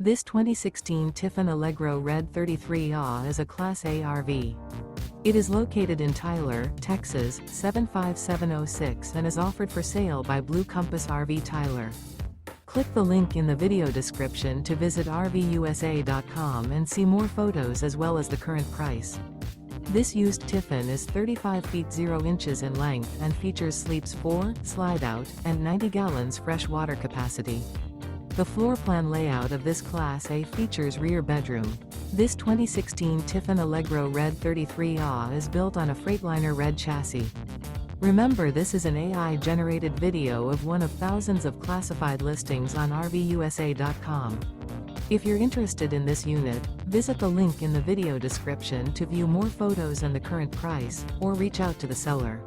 This 2016 Tiffin Allegro Red 33A is a Class A RV. It is located in Tyler, Texas, 75706 and is offered for sale by Blue Compass RV Tyler. Click the link in the video description to visit RVUSA.com and see more photos as well as the current price. This used Tiffin is 35 feet 0 inches in length and features sleeps 4, slide-out, and 90 gallons fresh water capacity. The floor plan layout of this Class A features rear bedroom. This 2016 Tiffin Allegro Red 33A is built on a Freightliner RED chassis. Remember, this is an AI-generated video of one of thousands of classified listings on RVUSA.com. If you're interested in this unit, visit the link in the video description to view more photos and the current price, or reach out to the seller.